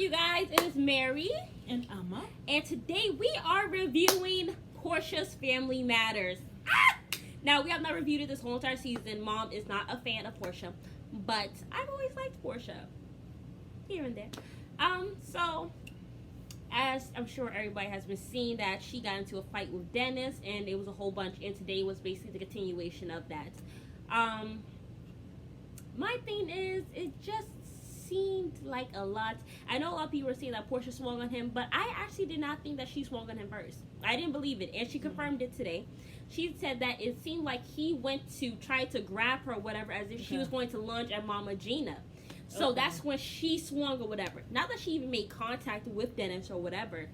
You guys, it is Mary and Amma, and today we are reviewing Porsha's Family Matters. Now, we have not reviewed it this whole entire season. Mom is not a fan of Porsha, but I've always liked Porsha here and there. So as I'm sure everybody has been seeing, that she got into a fight with Dennis, and it was a whole bunch, and today was basically the continuation of that. My thing is, it just seemed like a lot. I know a lot of people were saying that Porsha swung on him, but I actually did not think that she swung on him first. I didn't believe it, and she confirmed it today. She said that it seemed like he went to try to grab her or whatever, as if she was going to lunge at Mama Gina. So that's when she swung or whatever. Not that she even made contact with Dennis or whatever.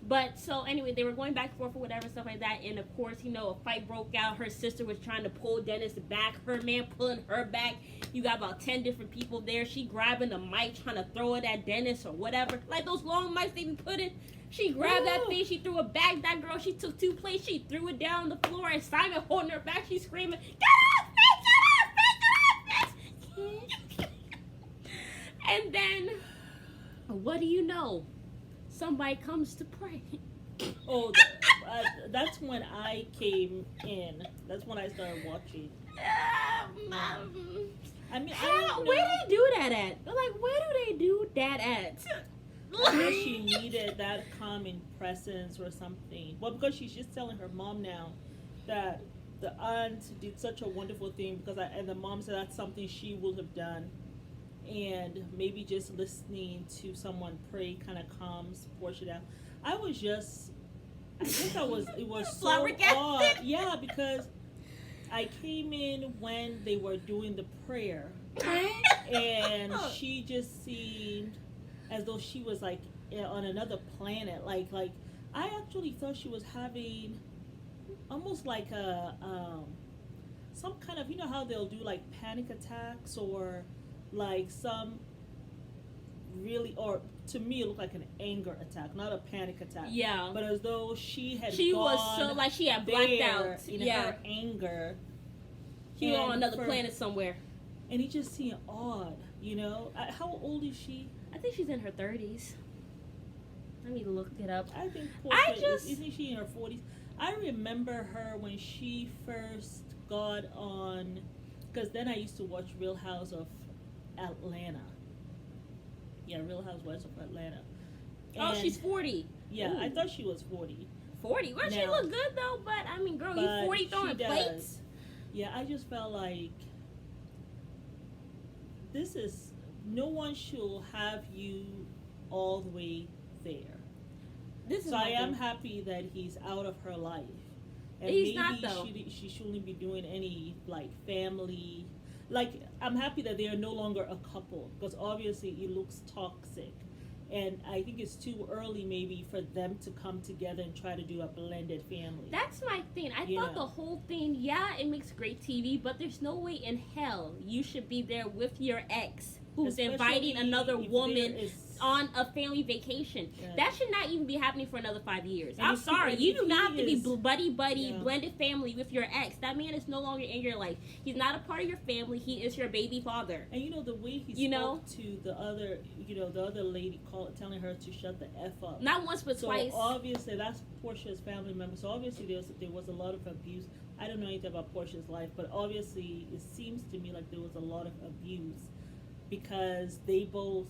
But so anyway, they were going back and forth or whatever, stuff like that. And of course, a fight broke out. Her sister was trying to pull Dennis back. Her man pulling her back. You got about 10 different people there. She grabbing the mic, trying to throw it at Dennis or whatever. Like those long mics they be putting. She grabbed that thing. She threw it back. That girl, she took 2 plates. She threw it down on the floor. And Simon holding her back. She's screaming, "Get off me! Get off me!" And then, what do you know? Somebody comes to pray. Oh, that's when I came in. That's when I started watching. I mean, where do they do that at? Like, where do they do that at? I guess she needed that calming presence or something. Well, because she's just telling her mom now that the aunt did such a wonderful thing, and the mom said that's something she would have done. And maybe just listening to someone pray kind of calms Porsha down. It was so odd. Yeah, because I came in when they were doing the prayer. And she just seemed as though she was like on another planet. Like I actually thought she was having almost like some kind of, how they'll do like panic attacks or like some really, or to me it looked like an anger attack, not a panic attack. Yeah. But as though she was so like she had blacked out in her anger. She was on another planet somewhere. And it just seemed odd, How old is she? I think she's in her 30s. Let me look it up. I think Porsha isn't she in her 40s? I remember her when she first got on, because then I used to watch Real House of Atlanta. Yeah, Real Housewives of Atlanta. And she's 40. Yeah, Ooh. I thought she was 40. 40? Well, she looked good though, but I mean, girl, you 40 throwing plates? Yeah, I just felt like no one should have you all the way there. So I am happy that he's out of her life. And he's maybe not, though. She shouldn't be doing any like family. Like, I'm happy that they are no longer a couple, because obviously it looks toxic. And I think it's too early maybe for them to come together and try to do a blended family. That's my thing. I thought the whole thing, it makes great TV, but there's no way in hell you should be there with your ex who's inviting another woman on a family vacation. Yeah. That should not even be happening for another 5 years. I'm sorry. You do not have to be buddy-buddy, blended family with your ex. That man is no longer in your life. He's not a part of your family. He is your baby father. And the way he spoke to the other, the other lady telling her to shut the F up. Not once, but twice. So obviously, that's Porsha's family member. So obviously, there was a lot of abuse. I don't know anything about Porsha's life, but obviously, it seems to me like there was a lot of abuse because they both,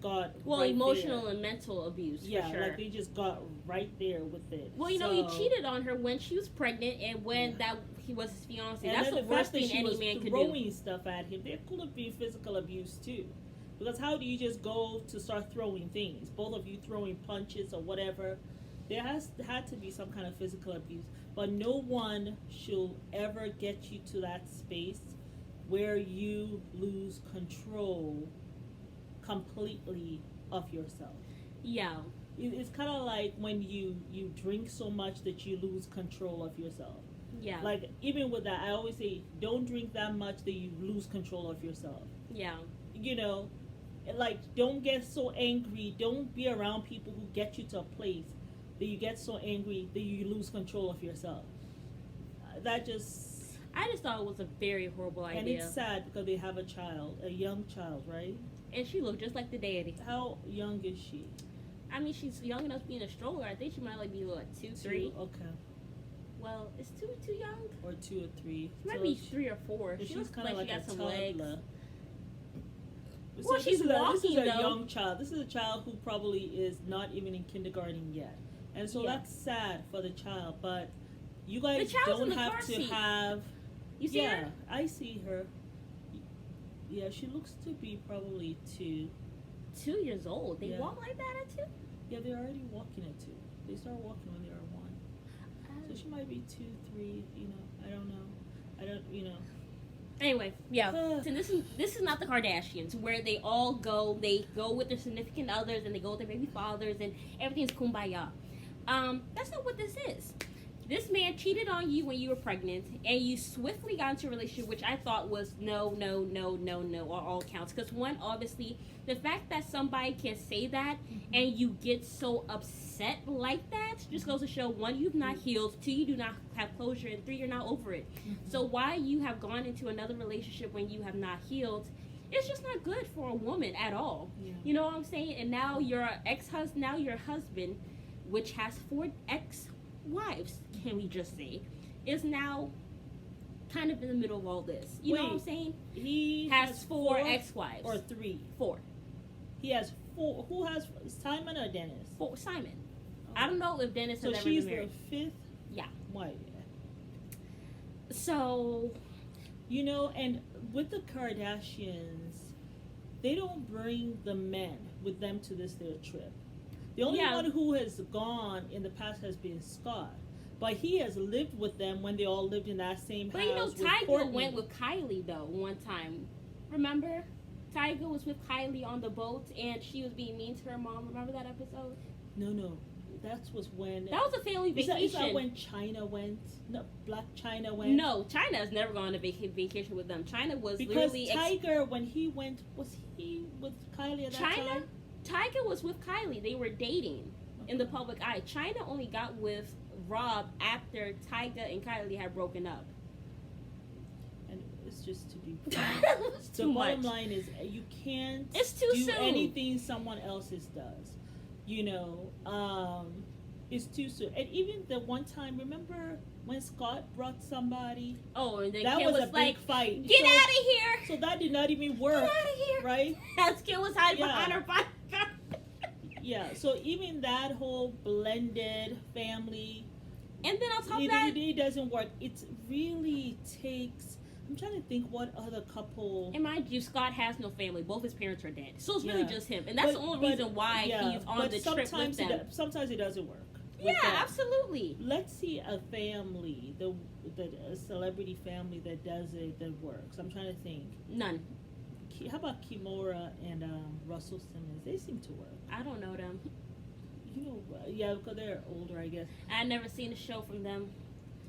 got emotional and mental abuse. Yeah, for sure. Like they just got right there with it. Well, he cheated on her when she was pregnant, and when he was his fiance. And that's the worst thing any man could do. Throwing stuff at him. There could have been physical abuse too, because how do you just go to start throwing things? Both of you throwing punches or whatever. There had to be some kind of physical abuse, but no one should ever get you to that space where you lose control completely of yourself. Yeah. It's kind of like when you drink so much that you lose control of yourself. Yeah. Like, even with that, I always say, don't drink that much that you lose control of yourself. Yeah. Like, don't get so angry. Don't be around people who get you to a place that you get so angry that you lose control of yourself. I just thought it was a very horrible idea. And it's sad because they have a child, a young child, right? And she looked just like the daddy. How young is she? I mean, she's young enough to be in a stroller. I think she might like be what, 2, 3. Okay. Well, is 2 too young? Or 2 or 3. She might be 3 or 4. She She's looks kind of like she like got a some toddler. legs. So Well, she's walking, this is a though. young child. This is a child who probably is not even in kindergarten yet, and so Yeah. that's sad for the child. But you guys The child's in don't the have car to seat. have. You see Yeah, her? I see her. Yeah, she looks to be probably 2. 2 years old. They Yeah. walk like that at 2? Yeah, they're already walking at 2. They start walking when they are 1. So she might be 2, 3. You know, I don't know. I don't. You know. Anyway, yeah. So this is not the Kardashians, where they go with their significant others and they go with their baby fathers and everything's kumbaya. That's not what this is. This man cheated on you when you were pregnant, and you swiftly got into a relationship, which I thought was no on all counts. Because one, obviously, the fact that somebody can say that and you get so upset like that just goes to show, one, you've not healed, 2, you do not have closure, and 3, you're not over it. So why you have gone into another relationship when you have not healed, it's just not good for a woman at all. Yeah. You know what I'm saying? And now your husband, which has 4 ex-wives, can we just say, is now kind of in the middle of all this. You know what I'm saying? He Has 4 ex-wives. or 3. 4. He has 4. Who has Simon or Dennis? 4. Simon. I don't know if Dennis has So ever she's been married. the 5th. Yeah. Wife. So, You know, and with the Kardashians, they don't bring the men with them to their trip. The only one who has gone in the past has been Scott. But he has lived with them when they all lived in that same house. but you know, with Tyga Courtney. went with Kylie though one time. Remember? Tyga was with Kylie on the boat, and she was being mean to her mom. Remember that episode? No. That was when... That was a family vacation. Is that when China went? No, Black China went? No, China has never gone on a vacation with them. China was Because literally... Tiger, when he went... Was he with Kylie at that time? Tyga was with Kylie. They were dating in the public eye. China only got with Rob after Tyga and Kylie had broken up. And it's just to be... It's The too bottom much. line is you can't It's too do soon. anything someone else's does. You know, it's too soon. And even the one time, remember when Scott brought somebody? Oh, and then That Kim was was a like, big fight. "Get So- out of here! So that did not even work. Get out of here!" Right? As Kim was hiding Yeah. behind her bike. Yeah, so even that whole blended family, And then on top of that, it doesn't work. It really takes... I'm trying to think what other couple... and mind you, Scott has no family. Both his parents are dead. So it's really Yeah. just him. And that's the only reason why he's on the trip with them. Sometimes it doesn't work. with Yeah, them. absolutely. Let's see a family, a celebrity family that does it, that works. I'm trying to think. None. How about Kimora and Russell Simmons? They seem to work. I don't know them. You know, yeah, because they're older, I guess. I never seen a show from them.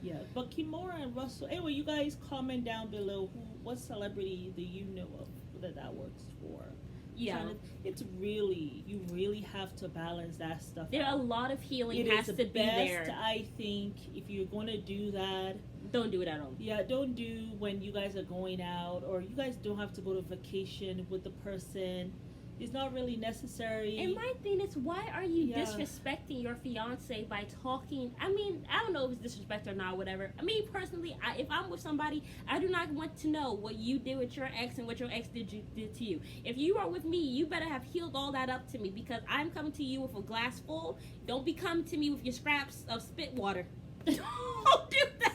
Yeah, but Kimora and Russell. Anyway, you guys comment down below what celebrity do you know of that works for? Yeah. It's really, you really have to balance that stuff There out. a lot of healing It has is to the be best, there. I think, if you're going to do that. Don't do it at all. Yeah, don't do when you guys are going out, or you guys don't have to go to vacation with the person. It's not really necessary. And my thing is, why are you Yeah. disrespecting your fiance by talking? I mean, I don't know if it's disrespect or not, whatever. I mean, personally, if I'm with somebody, I do not want to know what you did with your ex and what your ex did to you. If you are with me, you better have healed all that up to me, because I'm coming to you with a glass full. Don't be coming to me with your scraps of spit water. Don't do that.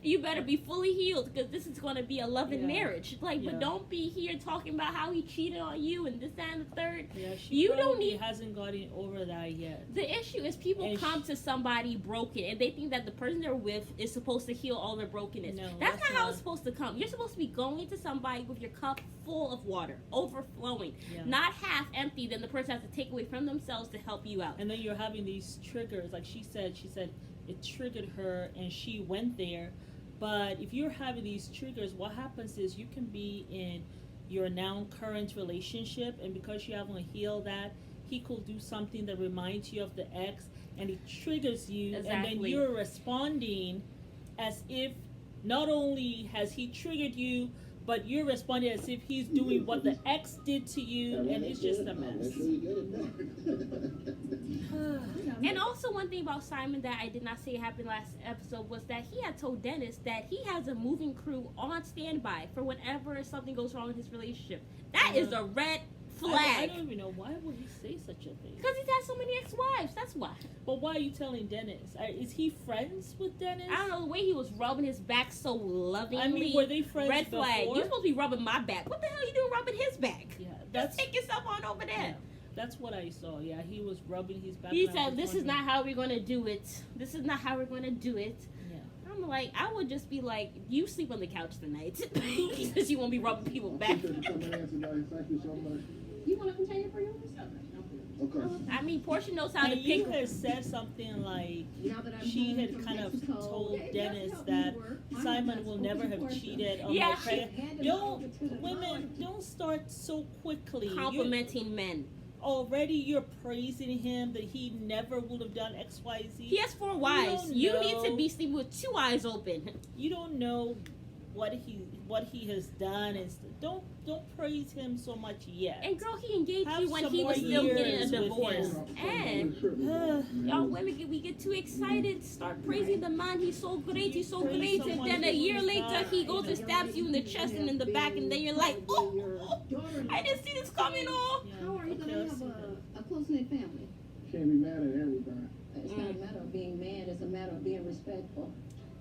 You better be fully healed, because this is going to be a loving marriage. Like, Yeah. but don't be here talking about how he cheated on you and this, that, and the third. Yeah, she You don't probably need- hasn't gotten over that yet. The issue is people And come to somebody broken, and they think that the person they're with is supposed to heal all their brokenness. No, that's not how not. it's supposed to come. You're supposed to be going to somebody with your cup full of water, overflowing, Yeah. not half empty. Then the person has to take away from themselves to help you out. And then you're having these triggers, like she said it triggered her and she went there. But if you're having these triggers, what happens is you can be in your now current relationship, and because you haven't healed that, he could do something that reminds you of the ex, and it triggers you, and then Exactly. you're responding as if not only has he triggered you, but you're responding as if he's doing what the ex did to you, and it's just a mess. And also one thing about Simon that I did not say happened last episode was that he had told Dennis that he has a moving crew on standby for whenever something goes wrong in his relationship. That is a red flag. I don't even know, why would he say such a thing? Because he's had so many ex-wives, that's why. But why are you telling Dennis? Is he friends with Dennis? I don't know, the way he was rubbing his back so lovingly. I mean, were they friends red before? flag. You're supposed to be rubbing my back. What the hell are you doing rubbing his back? Yeah, Just take yourself on over there. Yeah, that's what I saw. Yeah, he was rubbing his back. He said, this is not how we're going to do it. This is not how we're going to do it. Yeah. I'm like, I would just be like, you sleep on the couch tonight. Because you won't be rubbing people back. Thank you so much. You want a container for yours? Okay. I mean, Portia knows how to And you pick. had said something like Now that I'm she home had from kind of Mexico, told it does Dennis help me that work. I'm Simon not will supposed never to have Porsha. cheated on Yeah, my she- credit. Don't start so quickly. Complimenting men. Already you're praising him that he never would have done X, Y, Z. He has 4 wives. don't You know. need to be sleeping with 2 eyes open. You don't know what he has done, and don't praise him so much yet. And girl, he engaged Have you when some he was more still getting a years with divorce. him. And y'all women, we get too excited, start praising the man. He's so great, he's so Praise great. And someone then a who year is later, not, he goes and stabs you in the chest and in the back, and then you're like, oh, I didn't see this coming. Oh, Yeah, How are you okay, going to I have see that. a close-knit family? Can't be mad at everything. It's not a matter of being mad, it's a matter of being respectful.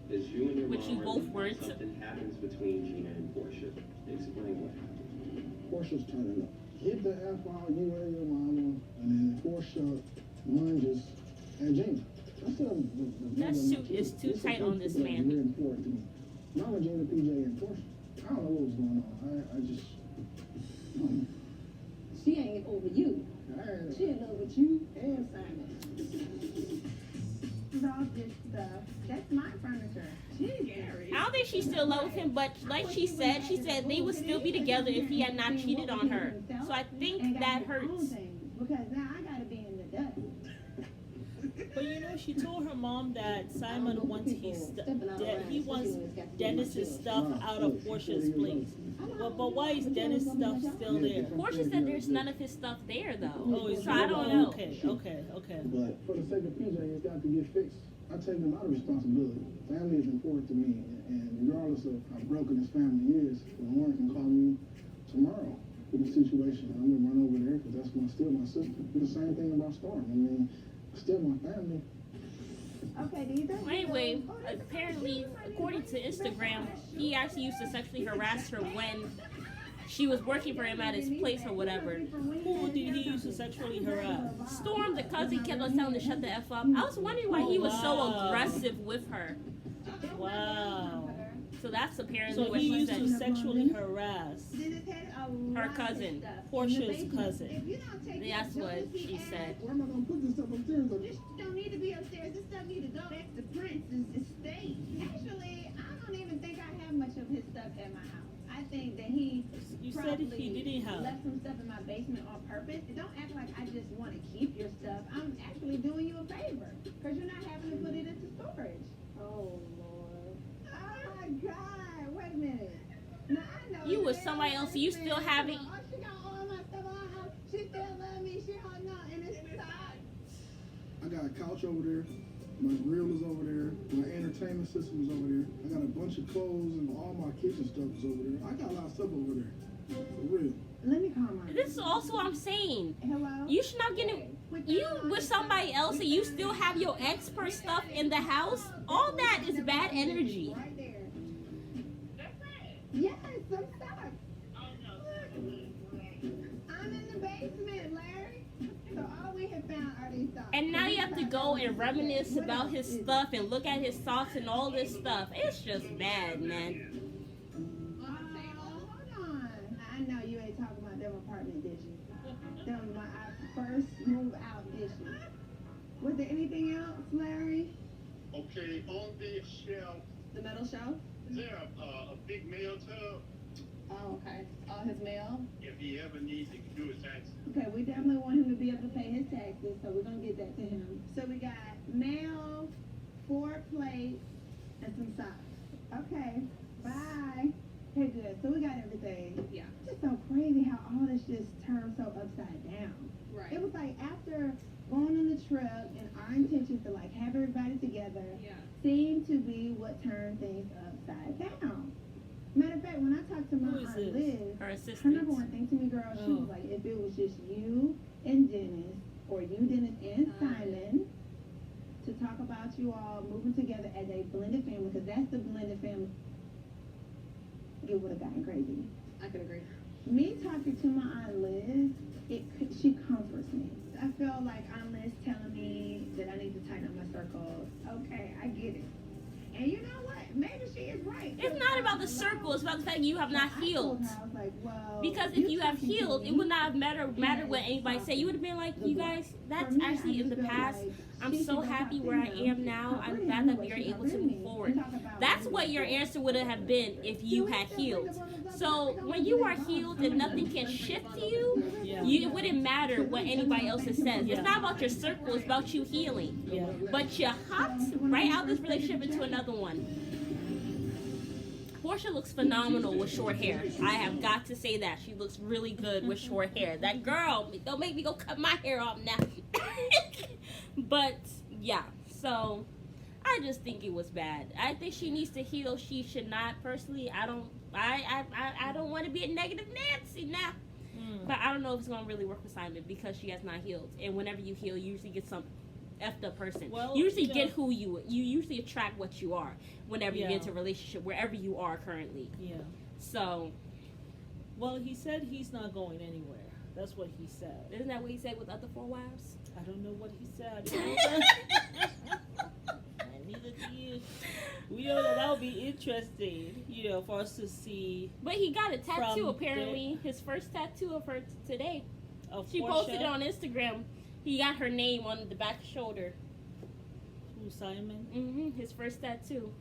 Is you and your Which you mom both weren't. Something happens between Gina and Porsha. Explain what happened. Portia's turning up. Hit the F out you and your mama, and then Porsha lunges at Gina. That's too- it's too tight on this man. Very important to me. Mama, Gina, PJ, and Porsha. I don't know what was going on. I just. She ain't over you. I, She in love with you and Simon. All this stuff. That's my furniture. She's Gary. I don't think she still loves him, but like she said they would still be together if he had not cheated on her. So I think that hurts. Because now I gotta be in the dust. But you know, she told her mom that Simon wants he wants Dennis's stuff out of Portia's place. But why is Dennis' stuff still there? Portia said there's none of his stuff there though. Oh, is So I it? don't know. Okay. But for the sake of PJ, it's got to get fixed. I take a lot of responsibility. Family is important to me, and regardless of how broken this family is, Lauren can call me tomorrow with the situation. I'm gonna run over there because that's still my sister. Do the same thing about Storm. I mean, still my family. Okay, do you think? Anyway, apparently, according to Instagram, he actually used to sexually harass her when she was working for him at his place or whatever. Who did he use to sexually harass? Storm, the cousin, kept on telling her to shut the F up. I was wondering why he was so Wow. aggressive with her. Wow. So that's apparently So what he she used to said. sexually harass Her cousin. Portia's cousin. That's what she said. Where am I gonna put this stuff upstairs? This don't need to be upstairs. This stuff need to go back to Prince's estate. Actually, I don't even think I have much of his stuff at my house. I think that he You said probably he didn't have. left some stuff in my basement on purpose. Don't act like I just want to keep your stuff. I'm actually doing you a favor because you're not having to put it into storage. Oh, Lord. Oh my God! Wait a minute. Now, I know You with that somebody else, so you still have it. Oh, she got all my stuff on her house. She still love me. She don't know, and it's inside. I got a couch over there. My grill is over there. My entertainment system is over there. I got a bunch of clothes and all my kitchen stuff is over there. I got a lot of stuff over there. For real. Let me call my. This is also what I'm saying. Hello. You should not get it. You with somebody else and you still have your ex-per stuff in the house, all that is bad energy. Right there. Yes, some stuff. I'm in the basement, Larry. So all we have found are these socks. And now you have to go and reminisce about his stuff and look at his socks and all this stuff. It's just bad, man. Hold on. I know you ain't talking about them apartment dishes. Them our first move out dishes. Was there anything else, Larry? Okay, on the shelf, The metal shelf? is there a big mail tub? Oh, okay. All his mail? If he ever needs to do his taxes. Okay, we definitely want him to be able to pay his taxes, so we're gonna get that to him. So we got mail, 4 plates, and some socks. Okay, bye. Okay, good. So we got everything. Yeah. It's just so crazy how all this just turned so upside down. Right. It was like after going on the trip and our intentions to like have everybody together Yeah. seemed to be what turned things upside down. Matter of fact, when I talked to my Who is aunt this? Liz, Her her assistant. number one thing to me, girl, she Oh. was like, if it was just you and Dennis, or you, Dennis, and Simon, to talk about you all moving together as a blended family, because that's the blended family, it would have gotten crazy. I can agree. Me talking to my aunt Liz, she comforts me. I feel like Aunt Liz telling me that I need to tighten up my circle. Okay, I get it. And you know what? Maybe she is right. It's not about the circle. It's about the fact you have not I healed. told her, I was like, well, Because if you have talking to healed, me, it would not have matter Yeah, what anybody say. You would have been like, you guys, that's For me, actually I in the just feel past. like I'm she so should happy talk where I to him. am now. I'm Really glad know that what we are she able to really move means. forward. And talk about That's what what your answer would have been if you had healed. So when you are healed and nothing can shift to you, Yeah. it wouldn't matter what anybody else says. Yeah. It's not about your circle, it's about you healing. Yeah. But you hopped right out this relationship into another one. Porsha looks phenomenal with short hair. I have got to say that. She looks really good with short hair. That girl, don't make me go cut my hair off now. But yeah, so I just think it was bad. I think she needs to heal. She should not. Personally, I don't want to be a negative Nancy now. But I don't know if it's gonna really work with Simon because she has not healed. And whenever you heal, you usually get some effed up person. Well, you usually you know- get who you usually attract what you are whenever you Yeah. get into a relationship, wherever you are currently. Yeah. So Well, he said he's not going anywhere. That's what he said. isn't that what he said with other 4 wives? I don't know what he said. And neither do you. We know that would be interesting, for us to see. But he got a tattoo From apparently. His first tattoo of her today. Of She Porsha, posted it on Instagram. He got her name on the back shoulder. who, Simon. His first tattoo.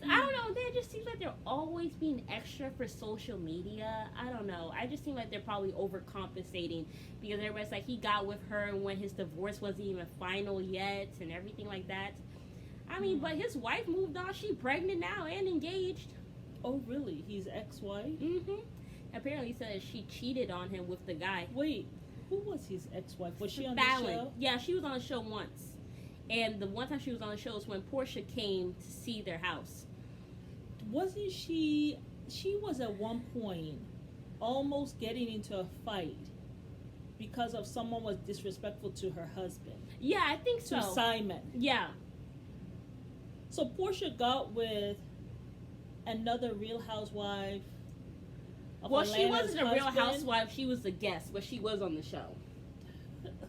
I don't know. They just seems like they're always being extra for social media. I don't know. I just seem like they're probably overcompensating because everybody's like he got with her when his divorce wasn't even final yet and everything like that. I mean, but his wife moved on. She pregnant now and engaged. Oh, really? He's ex-wife? Apparently, he said she cheated on him with the guy. Wait, who was his ex-wife? Was she on the Fallon. show? Yeah, she was on the show once. And the one time she was on the show was when Porsha came to see their house. Wasn't she? She was at one point almost getting into a fight because of someone was disrespectful to her husband. Yeah, I think so. To Simon. Yeah. So Porsha got with another Real Housewife. Of Well, she Atlanta's wasn't a real husband. housewife. She was a guest, but she was on the show.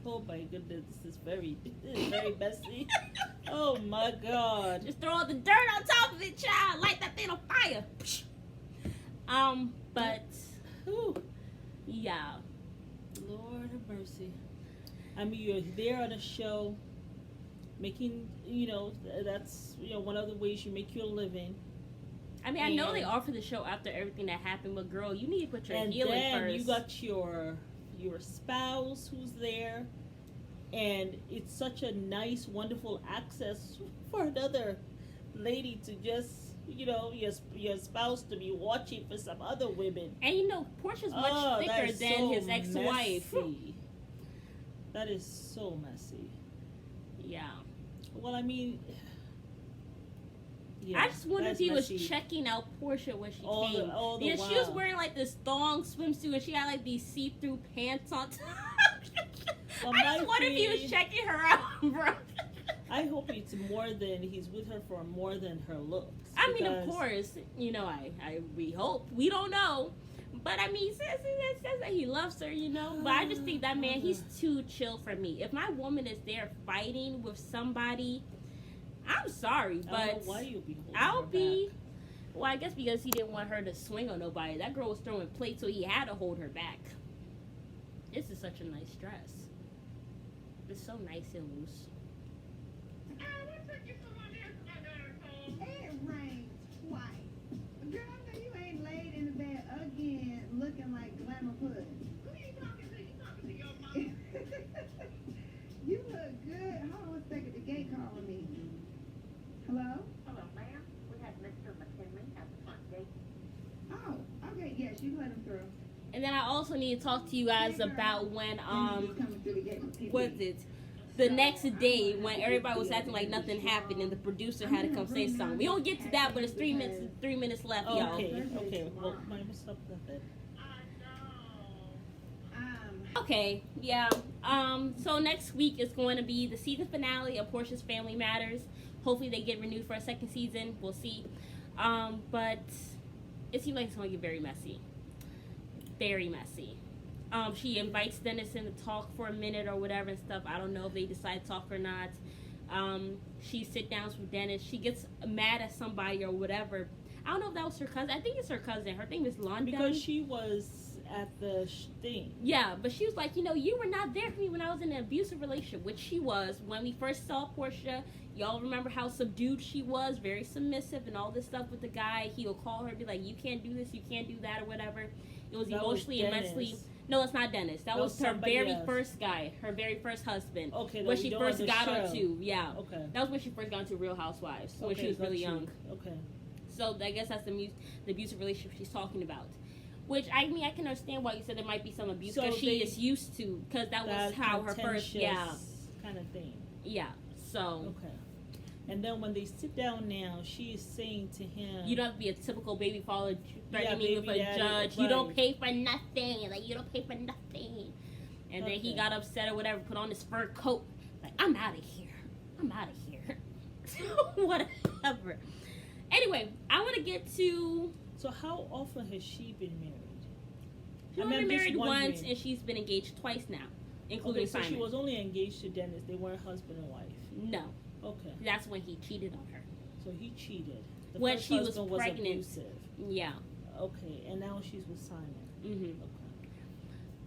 Oh my goodness, this is very messy. Oh my God. Just throw all the dirt on top of it, child. Light that thing on fire. But Whew. yeah. Lord have mercy. I mean, you're there on a show, making, that's, one of the ways you make your living. I mean, I know they And- offer the show after everything that happened, but girl, you need to put your And healing then first. you got your spouse who's there, and it's such a nice, wonderful access for another lady to just, your spouse to be watching for some other women. And Portia's much That thicker is than so his ex-wife. messy. That is so messy. Yeah. Well, I mean, yeah, I just wonder if that's he was messy. checking out Porsha when she All the- came. all the Yeah, she was while. wearing like this thong swimsuit and she had like these see-through pants on top. Well, I just my wonder if he was thing- checking her out, bro. I hope it's more than he's with her for more than her looks. I mean, of because- course, we hope. We don't know. But I mean, he says that he loves her, But I just think that man, he's too chill for me. If my woman is there fighting with somebody, I'm sorry, I don't know but why you'll be holding I'll her be. back. Well, I guess because he didn't want her to swing on nobody. That girl was throwing plates, so he had to hold her back. This is such a nice dress. It's so nice and loose. It rained twice. Girl, I know you ain't laid in the bed again looking like glamour pudding. Who you talking to? You talking to your mom? You look good. Hold on a second. The gate calling me. Hello? Hello, ma'am. We have Mr. McKinley at the front gate. And then I also need to talk to you guys about when what's it? The next day when everybody was acting like nothing happened and the producer had to come say something. We don't get to that, but it's 3 minutes left, y'all. Okay. Well, mine was up then. Okay, yeah. So next week is going to be the season finale of Porsha's Family Matters. Hopefully they get renewed for a second season. We'll see. But it seems like it's going to get very messy. Very messy. She invites Dennis in to talk for a minute or whatever and stuff. I don't know if they decide to talk or not. She sit downs with Dennis. She gets mad at somebody or whatever. I don't know if that was her cousin. I think it's her cousin. Her name is London. Because she was at the thing. Yeah, but she was like, you know, you were not there for me when I was in an abusive relationship, which she was. When we first saw Porsha, y'all remember how subdued she was, very submissive and all this stuff with the guy. He will call her and be like, you can't do this, you can't do that or whatever. It was emotionally and mentally. No, it's not Dennis. That was her very first guy, her very first husband. Okay, when she first got onto, Okay. That was when she first got into Real Housewives, when she was really young. Okay. So I guess that's the abusive relationship she's talking about. Which, I mean, I can understand why you said there might be some abuse, because she is used to, because that was how her first, kind of thing. Yeah, so. Okay. And then when they sit down now, she is saying to him, you don't have to be a typical baby father threatening me with a judge. Right. You don't pay for nothing. Like, you don't pay for nothing. And then he got upset or whatever, put on his fur coat. Like, I'm out of here. I'm out of here. Whatever. Anyway, I want to get to... So how often has she been married? She's only been married once, and she's been engaged twice now, including so Simon. She was only engaged to Dennis. They weren't husband and wife. No. Okay. That's when he cheated on her. So he cheated. The when first she was husband pregnant. abusive. Yeah. Okay, and now she's with Simon.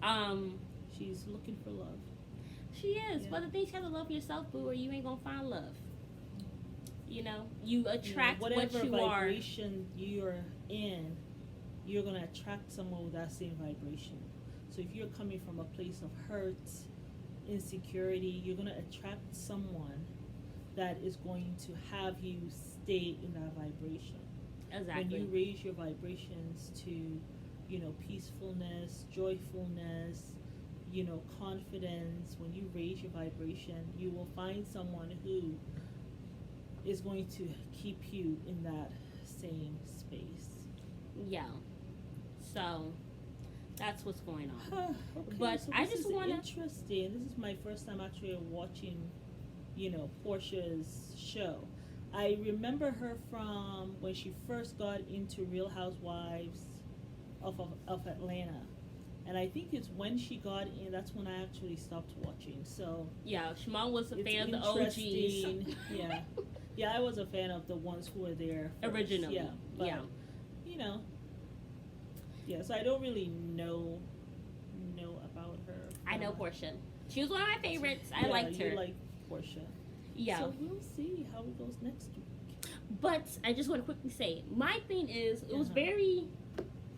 Okay. She's looking for love. She is, but the thing, you have to love yourself, boo, or you ain't gonna find love. You know, you attract what you are. Whatever vibration you're in, you're gonna attract someone with that same vibration. So if you're coming from a place of hurt, insecurity, you're gonna attract someone that is going to have you stay in that vibration. Exactly. When you raise your vibrations to, you know, peacefulness, joyfulness, you know, confidence, when you raise your vibration, you will find someone who is going to keep you in that same space. Yeah. So that's what's going on. Okay, but so I just want to. Interesting. This is my first time actually watching, you know, Porsha's show. I remember her from when she first got into Real Housewives of Atlanta. And I think it's when she got in, that's when I actually stopped watching. So yeah, Shimon was a fan of the OGs. Yeah. Yeah, I was a fan of the ones who were there first. Originally. Yeah. But, you know. Yeah, so I don't really know about her. I know Porsha. She was one of my favorites. I liked her. You like Porsha. Yeah. So we'll see how it goes next week. But I just want to quickly say, my thing is, it was very,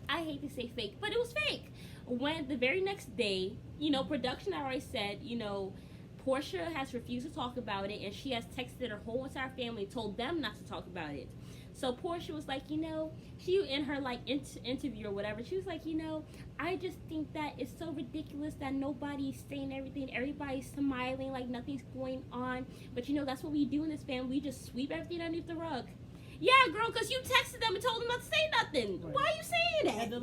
I hate to say fake, but it was fake. When the very next day, you know, production already said, you know, Porsha has refused to talk about it, and she has texted her whole entire family, told them not to talk about it. So Porsha was like, you know, she in her like interview or whatever, she was like, you know, I just think that it's so ridiculous that nobody's saying everything, everybody's smiling like nothing's going on. But you know, that's what we do in this family. We just sweep everything underneath the rug. Yeah, girl, because you texted them and told them not to say nothing. Right. Why are you saying that? And the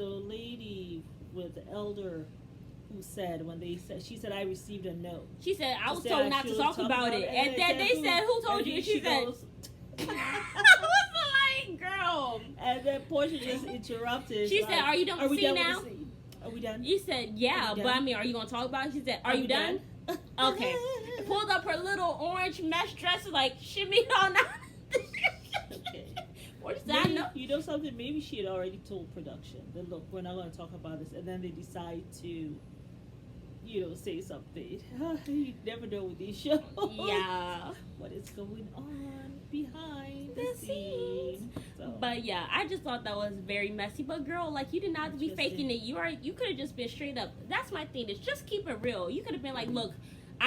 lady with the elder who said, when they said, she said, I received a note. She said, I was told not to talk about it. And then they said, who told you? And she said, what's the line, girl? And then Porsha just interrupted. She said, are you done with the scene now? Are we done? You said, yeah, but I mean, are you going to talk about it? She said, are you done? Okay. Pulled up her little orange mesh dress, like, shimmy on out. Okay. Maybe, you know something? Maybe she had already told production that, look, we're not going to talk about this. And then they decide to, you know, say something. You never know with these shows. Yeah. What is going on behind the scenes. So. But yeah, I just thought that was very messy. But girl, like, you did not have to be faking it. You could have just been straight up. That's my thing, is just keep it real. You could have been like, look,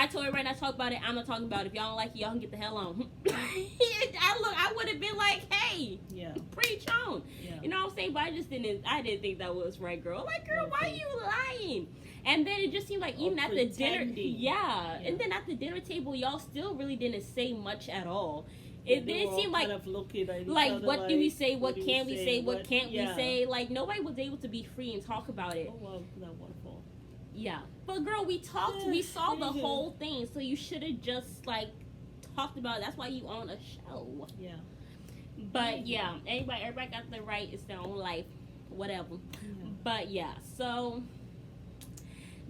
I told everybody not to talk about it. I'm not talking about it. If y'all don't like it, y'all can get the hell on. I would have been like, hey, Yeah. preach on. Yeah. You know what I'm saying? But I didn't think that was right, girl. Like, girl, why are Okay. you lying? And then it just seemed like even at the dinner, pretending. yeah. Yeah. And then at the dinner table, y'all still really didn't say much at all. They It were all seemed like, kind of looking at each like, other what do we like, say? What do can we say? What can't yeah. we say? Like, nobody was able to be free and talk about it. Oh, well, that wonderful. Yeah. But, girl, we talked. Yeah, We saw the yeah. whole thing. So you should have just, like, talked about it. That's why you on a show. Yeah. But, yeah. Everybody got the right. It's their own life. Whatever. Yeah. But, yeah. So,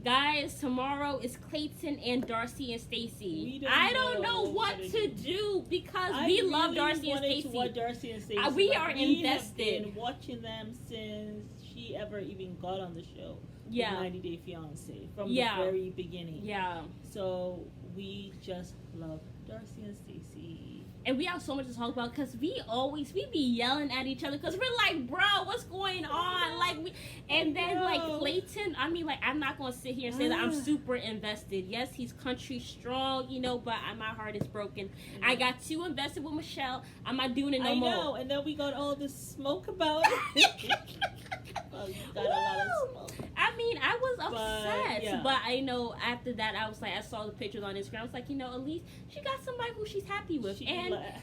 guys, tomorrow is Clayton and Darcy and We Stacey. don't I don't know know what what to it is. do because I we love really Darcy and wanted to watch Stacey. Darcy and Stacey. We but are we invested. have been watching them since she ever even got on the show. Yeah. 90 Day Fiance from Yeah. the very beginning. Yeah. So we just love Darcy and Stacey. And we have so much to talk about because we be yelling at each other because we're like, bro, what's going on? Like, and then like Clayton, I mean, like, I'm not gonna sit here and say that I'm super invested. Yes, he's country strong, you know, but my heart is broken. I got too invested with Michelle. I'm not doing it no more. I know, and then we got all this smoke about it. Oh, you got a lot of smoke. I mean, I was upset, yeah. but I know after that, I was like, I saw the pictures on Instagram. I was like, you know, at least she got somebody who she's happy with,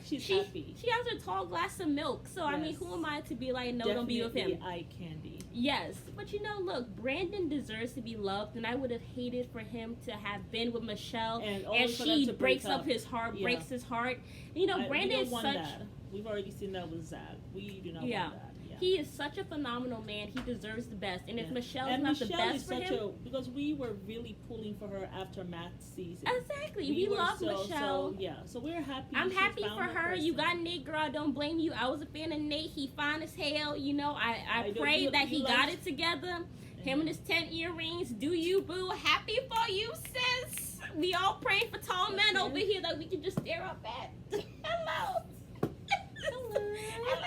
She's happy. She has a tall glass of milk. So I mean, Yes. who am I to be like, no, don't be with him? Definitely eye candy. Yes, but you know, look, Brandon deserves to be loved, and I would have hated for him to have been with Michelle, And and only for them she to break breaks up up. his heart, Yeah. breaks his heart. You know, We Brandon don't is want such. that. We've already seen that with Zach. We do not Yeah. want that. Yeah. He is such a phenomenal man. He deserves the best. And if Yeah. Michelle's and not Michelle the best is for such him, because we were really pulling for her after Matt's season. exactly. We were love so, Michelle. So, yeah, so we're happy. I'm she happy found for her. person. You got Nate, girl. I don't blame you. I was a fan of Nate. He fine as hell. You know, I don't- pray you- that you he like- got it together. Him and his 10 earrings. Do you, boo? Happy for you, sis. We all praying for tall men over here that we can just stare up at. Hello. Hello.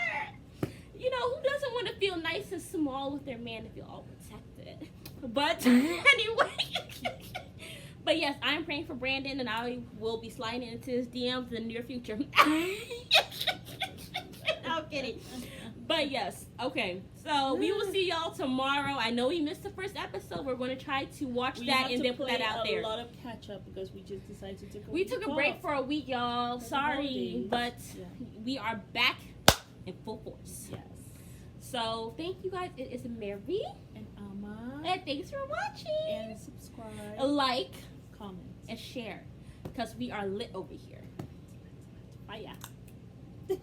You know, who doesn't want to feel nice and small with their man to feel all protected? But anyway. But yes, I'm praying for Brandon, and I will be sliding into his DMs in the near future. I'm kidding. But yes, okay. So we will see y'all tomorrow. I know we missed the first episode. We're going to try to watch We that have and to then put that play out there. a lot of catch up because we just decided to take a We week took a break off. for a week, y'all. For the Sorry, holidays. but Yeah. we are back in full force. Yes. So thank you guys. It is Mary, And Amma. and thanks for watching. And subscribe. Like Comment. and share, because we are lit over here. Bye, yeah.